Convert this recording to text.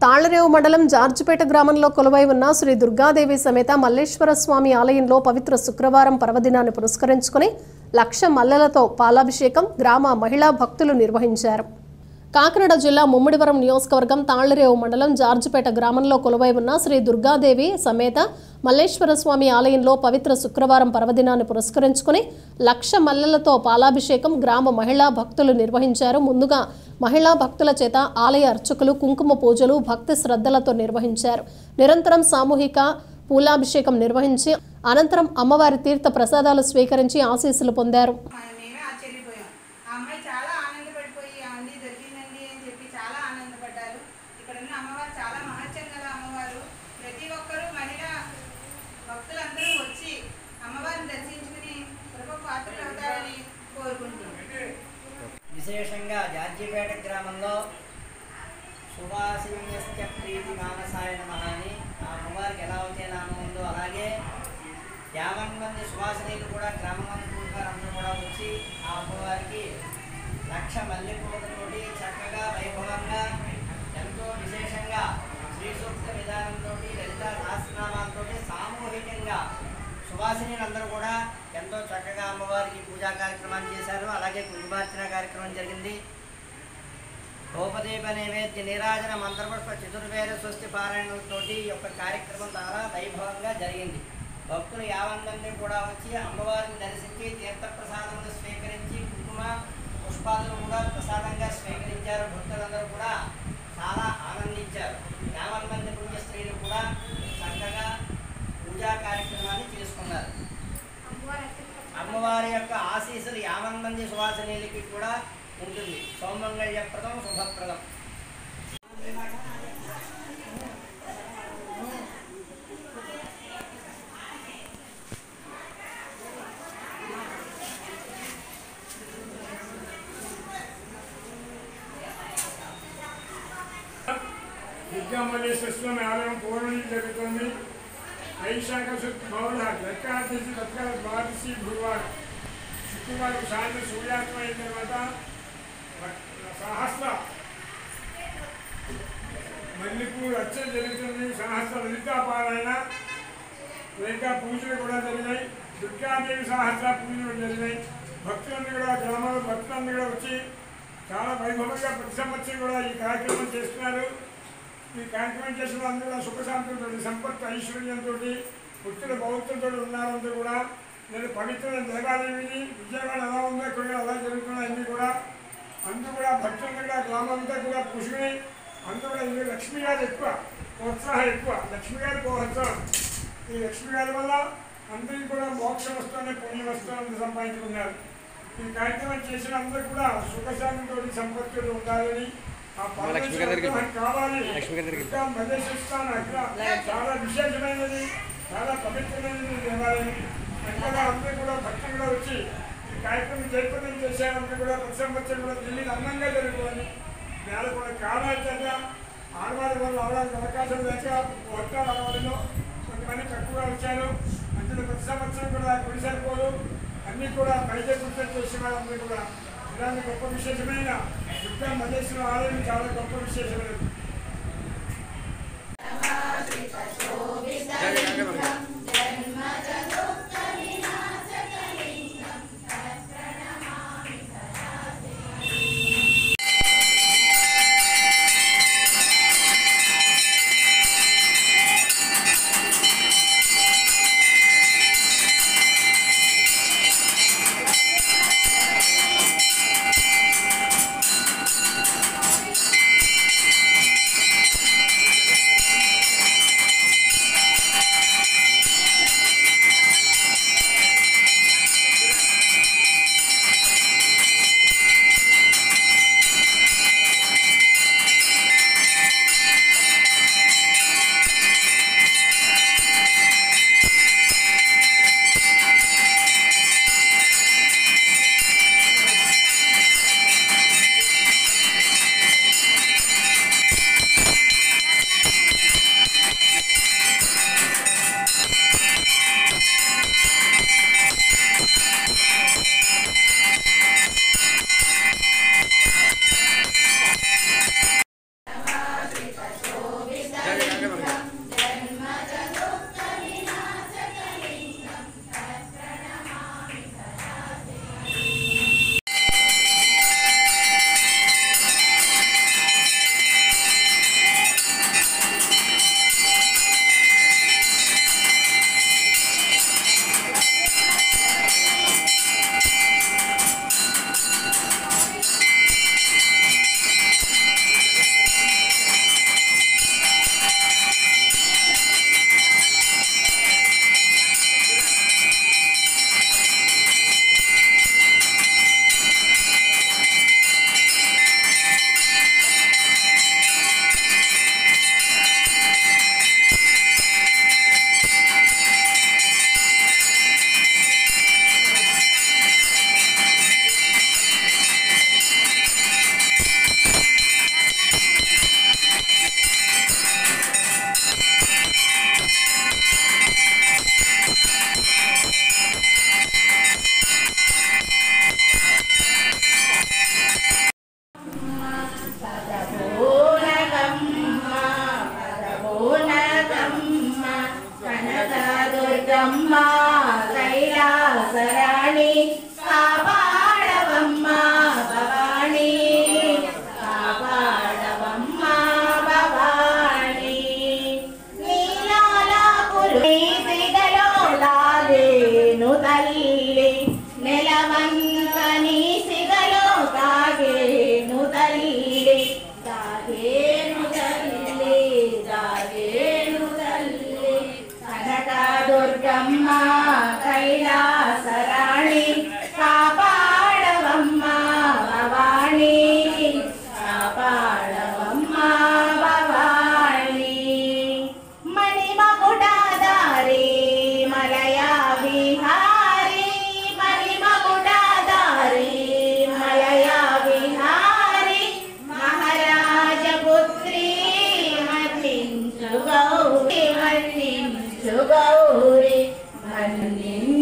తాళ్లరేవు మండలం జార్జిపేట గ్రామంలో కొలువై ఉన్న శ్రీ దుర్గాదేవి సమేత మల్లేశ్వర స్వామి ఆలయంలో పవిత్ర శుక్రవారం పర్వదినాన్ని పురస్కరించుకుని 1,00,000 మల్లెలతో పాలాభిషేకం గ్రామ మహిళా భక్తులు నిర్వహించారు. కాకినాడ జిల్లా ముమ్మిడివరం నియోజకవర్గం తాళ్లరేవు మండలం జార్జిపేట గ్రామంలో కొలువై ఉన్న శ్రీ దుర్గాదేవి సమేత మల్లేశ్వర స్వామి ఆలయంలో పవిత్ర శుక్రవారం పర్వదినాన్ని పురస్కరించుకుని 1,00,000 మల్లెలతో పాలాభిషేకం గ్రామ మహిళా భక్తులు నిర్వహించారు. ముందుగా మహిళా భక్తుల చేత ఆలయ అర్చకులు కుంకుమ పూజలు భక్తి శ్రద్ధలతో నిర్వహించారు. నిరంతరం సామూహిక పూలాభిషేకం నిర్వహించి అనంతరం అమ్మవారి తీర్థ ప్రసాదాలు స్వీకరించి ఆశీస్సులు పొందారు. విశేషంగా జార్జిపేట గ్రామంలో సువాసిన్యస్య ప్రీతి మానసాయ నమః అని ఆ అమ్మవారికి ఎలా అయితే నామం ఉందో అలాగే 50 మంది సువాసినీలు కూడా గ్రామంలో అందరూ కూడా వచ్చి ఆ అమ్మవారికి 1,00,000 మల్లెపూలతోటి చక్కగా వైభవంగా ఎంతో విశేషంగా శ్రీ సూక్త విధానంతో లలితా సహస్రనామాలతో సామూహికంగా సువాసినీలందరూ కూడా ఎంతో చక్కగా అమ్మవారికి పూజా కార్యక్రమాన్ని చేశారు. అలాగే కుంకుమార్చన కార్యక్రమం జరిగింది. ధూపదీప నైవేద్య నీరాజన మంత్రపుష్ప చతుర్వేద స్వస్తి పారాయణంతో ఈ యొక్క కార్యక్రమం చాలా వైభవంగా జరిగింది. భక్తులు 50 మంది కూడా వచ్చి అమ్మవారిని దర్శించి తీర్థప్రసాదములు స్వీకరించి కుంకుమ పుష్పాలను కూడా ప్రసాదంగా స్వీకరించారు. భక్తులందరూ కూడా చాలా ఆనందించారు. 50 మంది పుణ్య స్త్రీలు కూడా చక్కగా పూజా కార్యక్రమాన్ని చేసుకున్నారు. అమ్మవారి యొక్క ఆశీస్సులు 50 మంది సువాసినీలకి కూడా ఉంటుంది. సౌమంగళ్యప్రదం శుభప్రదం. దుర్గామల్లేశ్వర స్వామి ఆలయం పూర్ణం జరుగుతుంది. వైశాఖ శుద్ధ దక్కాదశి తత్కాల ద్వాదశి గురువారం శుక్రవారం సాయంత్రం సూర్యాస్తం అయిన తర్వాత సహస్ర మల్లెపూలు అర్చన జరుగుతుంది. సహస్ర లలితాపారాయణ లలితా పూజలు కూడా జరిగినాయి. దుర్గాదేవి సహస్ర పూజలు జరిగినాయి. భక్తులందరూ కూడా గ్రామాల భక్తులందరూ కూడా వచ్చి చాలా వైభవంగా ప్రతి సంవత్సరం కూడా ఈ కార్యక్రమం చేస్తున్నారు. ఈ కార్యక్రమం చేసిన అందరూ కూడా సుఖశాంతులతో సంపత్తు ఐశ్వర్యంతో పుత్రుల భౌతులతో ఉన్నారంతా కూడా నేను పవిత్రమైన దేవాలయాన్ని విజయవాడ ఎలా ఉందో ఇక్కడ అలా జరుగుతున్నాయి. అన్నీ కూడా అందరూ కూడా భక్తులంతా కూడా గ్రామంతా కూడా పుష్కుని అందరూ కూడా ఇది లక్ష్మీ గారు ఎక్కువ ప్రోత్సాహం ఎక్కువ. లక్ష్మీ గారి ప్రోత్సాహం ఈ లక్ష్మీ గారి వల్ల అందరికీ కూడా మోక్షం వస్తుందని పుణ్యం వస్తుందని సంపాదించుకున్నారు. ఈ కార్యక్రమం చేసిన అందరూ కూడా సుఖశాంతితో సంపత్తులు ఉండాలని కావాలి. చాలా విశేషమైనది, చాలా పవిత్రమైనది దేవాలయం. అంతగా అందరూ కూడా భక్తులు కూడా వచ్చి ఈ కార్యక్రమం జయప్రదం చేసేందుకు కూడా ప్రతి సంవత్సరం కూడా ఢిల్లీకి అందంగా జరుగుతుంది. నేల కూడా కావాల్సిందా ఆడవారి వల్ల అవడానికి అవకాశం లేక వర్గాలు అడవడంలో కొంతమంది తక్కువగా వచ్చారు. అందులో ప్రతి సంవత్సరం కూడా గుడి సరిపోదు అన్నీ కూడా బయట గుర్తు చేసే వాళ్ళందరూ కూడా ఇలాంటి గొప్ప విశేషమైన దుర్గా మల్లేశ్వర ఆలయం చాలా గొప్ప విశేషమైనది. గౌరి మన్నించు